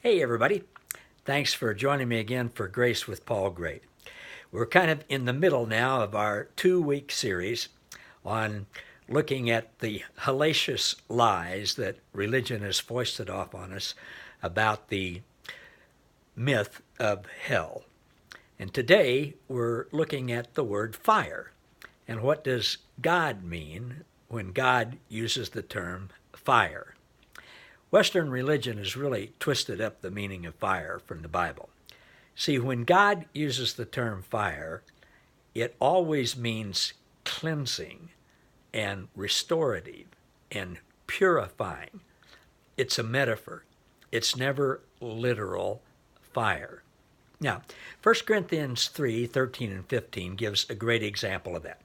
Hey, everybody. Thanks for joining me again for Grace with Paul Gray. We're kind of in the middle now of our 2-week series on looking at the hellacious lies that religion has foisted off on us about the myth of hell. And today we're looking at the word fire. And what does God mean when God uses the term fire? Western religion has really twisted up the meaning of fire from the Bible. See, when God uses the term fire, it always means cleansing and restorative and purifying. It's a metaphor. It's never literal fire. Now, 1 Corinthians 3:13 and 15 gives a great example of that.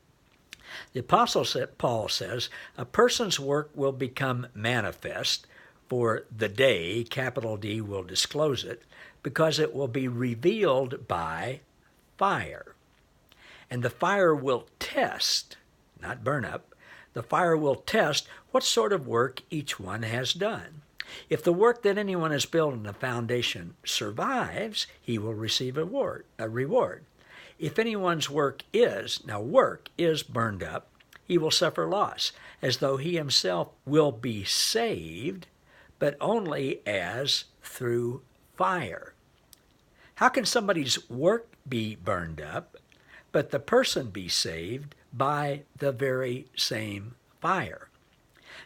The Apostle Paul says, a person's work will become manifest, for the day, capital D, will disclose it, because it will be revealed by fire. And the fire will test, not burn up, the fire will test what sort of work each one has done. If the work that anyone has built on the foundation survives, he will receive a reward. If anyone's work is burned up, he will suffer loss, as though he himself will be saved, but only as through fire. How can somebody's work be burned up, but the person be saved by the very same fire?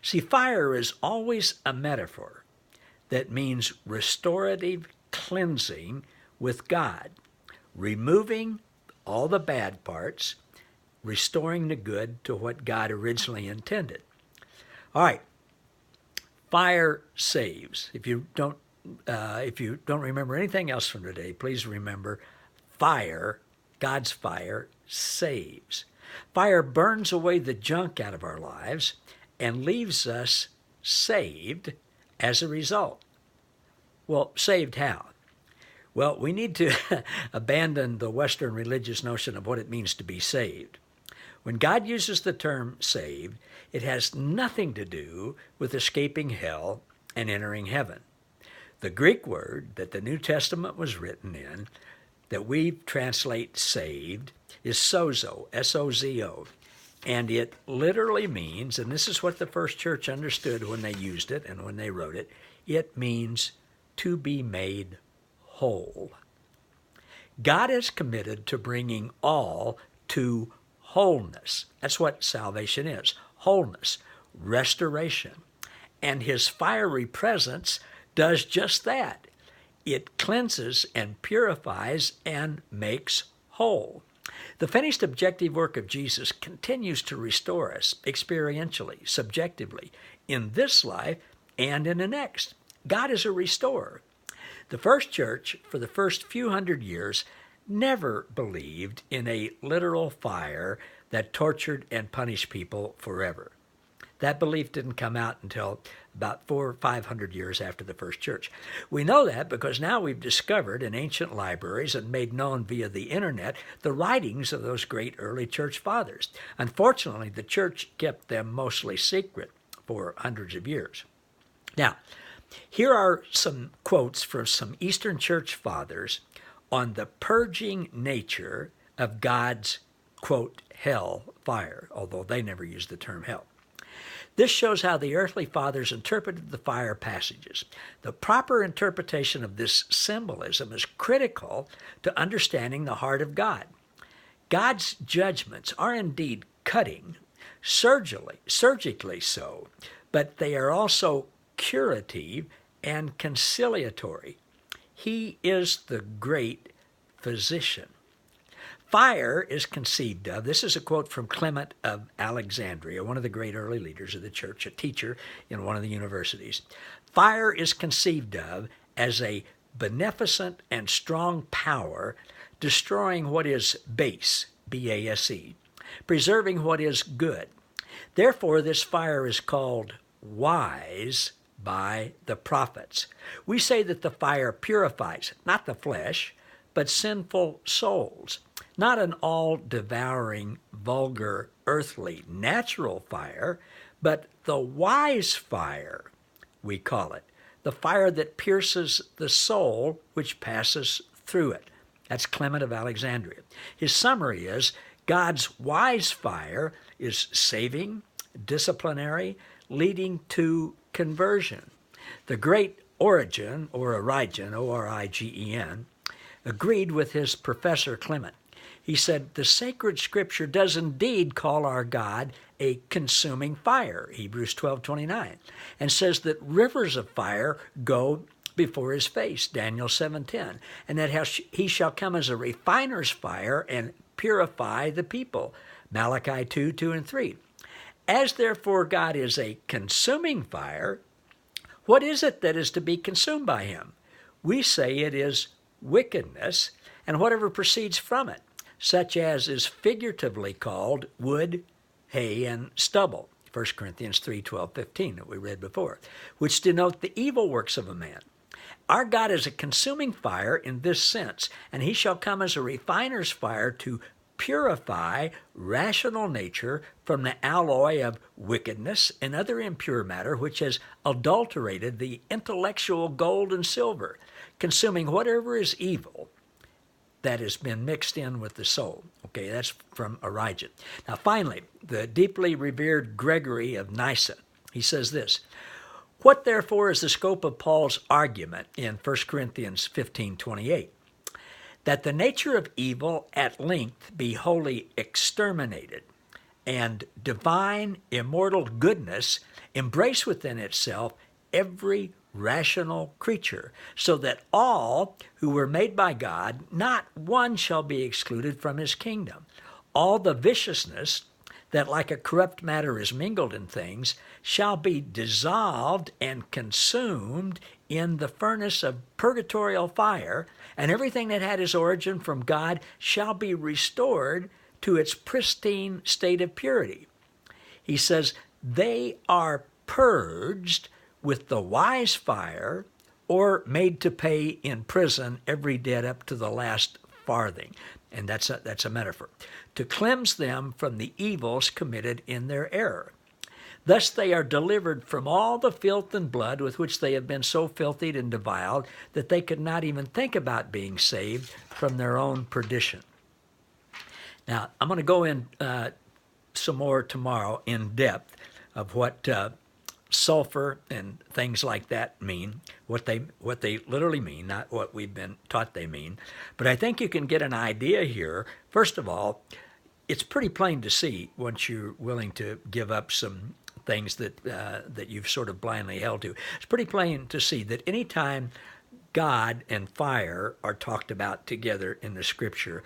See, fire is always a metaphor that means restorative cleansing with God, removing all the bad parts, restoring the good to what God originally intended. All right. Fire saves. If you don't remember anything else from today, please remember fire, God's fire, saves. Fire burns away the junk out of our lives and leaves us saved as a result. Well, saved how? Well, we need to abandon the Western religious notion of what it means to be saved. When God uses the term saved, it has nothing to do with escaping hell and entering heaven. The Greek word that the New Testament was written in, that we translate saved, is sozo, S-O-Z-O. And it literally means, and this is what the first church understood when they used it and when they wrote it, it means to be made whole. God is committed to bringing all to wholeness. That's what salvation is. Wholeness, restoration. And his fiery presence does just that. It cleanses and purifies and makes whole. The finished objective work of Jesus continues to restore us experientially, subjectively, in this life and in the next. God is a restorer. The first church, for the first few hundred years, never believed in a literal fire that tortured and punished people forever. That belief didn't come out until about 400 or 500 years after the first church. We know that because now we've discovered in ancient libraries and made known via the internet the writings of those great early church fathers. Unfortunately, the church kept them mostly secret for hundreds of years. Now, here are some quotes from some Eastern church fathers on the purging nature of God's, quote, hell fire, although they never used the term hell. This shows how the earthly fathers interpreted the fire passages. The proper interpretation of this symbolism is critical to understanding the heart of God. God's judgments are indeed cutting, surgically so, but they are also curative and conciliatory. He is the great physician. Fire is conceived of, this is a quote from Clement of Alexandria, one of the great early leaders of the church, a teacher in one of the universities. Fire is conceived of as a beneficent and strong power, destroying what is base, B-A-S-E, preserving what is good. Therefore, this fire is called wise by the prophets. We say that the fire purifies, not the flesh, but sinful souls. Not an all-devouring, vulgar, earthly, natural fire, but the wise fire, we call it. the fire that pierces the soul, which passes through it. That's Clement of Alexandria. His summary is, God's wise fire is saving, disciplinary, leading to conversion. The great Origen, or Origen, O-R-I-G-E-N, agreed with his professor Clement. He said, the sacred scripture does indeed call our God a consuming fire, Hebrews 12:29, and says that rivers of fire go before his face, Daniel 7:10, and that he shall come as a refiner's fire and purify the people, Malachi 2:2 and 3. As therefore God is a consuming fire, what is it that is to be consumed by him? We say it is wickedness and whatever proceeds from it, such as is figuratively called wood, hay, and stubble, 1 Corinthians 3:12-15 that we read before, which denote the evil works of a man. Our God is a consuming fire in this sense, and he shall come as a refiner's fire to purify rational nature from the alloy of wickedness and other impure matter which has adulterated the intellectual gold and silver, consuming whatever is evil that has been mixed in with the soul. Okay, that's from Origen. Now finally, the deeply revered Gregory of Nisan, he says this, what therefore is the scope of Paul's argument in 1 Corinthians 15:28? That the nature of evil at length be wholly exterminated, and divine immortal goodness embrace within itself every rational creature, so that all who were made by God, not one shall be excluded from his kingdom. All the viciousness that like a corrupt matter is mingled in things shall be dissolved and consumed in the furnace of purgatorial fire, and everything that had its origin from God shall be restored to its pristine state of purity. He says, they are purged with the wise fire, or made to pay in prison every debt up to the last farthing. And that's a metaphor. To cleanse them from the evils committed in their error. Thus they are delivered from all the filth and blood with which they have been so filthied and defiled that they could not even think about being saved from their own perdition. Now, I'm going to go in some more tomorrow in depth of what sulfur and things like that mean, what they literally mean, not what we've been taught they mean. But I think you can get an idea here. First of all, it's pretty plain to see once you're willing to give up some things that you've sort of blindly held to. It's pretty plain to see that anytime God and fire are talked about together in the scripture,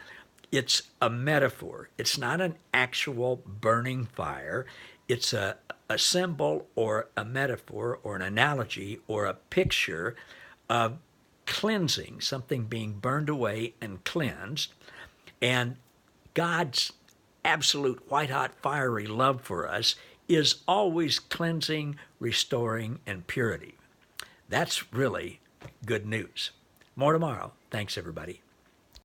it's a metaphor. It's not an actual burning fire. It's a symbol or a metaphor or an analogy or a picture of cleansing, something being burned away and cleansed. And God's absolute white-hot fiery love for us is always cleansing, restoring, and purity. That's really good news. More tomorrow. Thanks, everybody.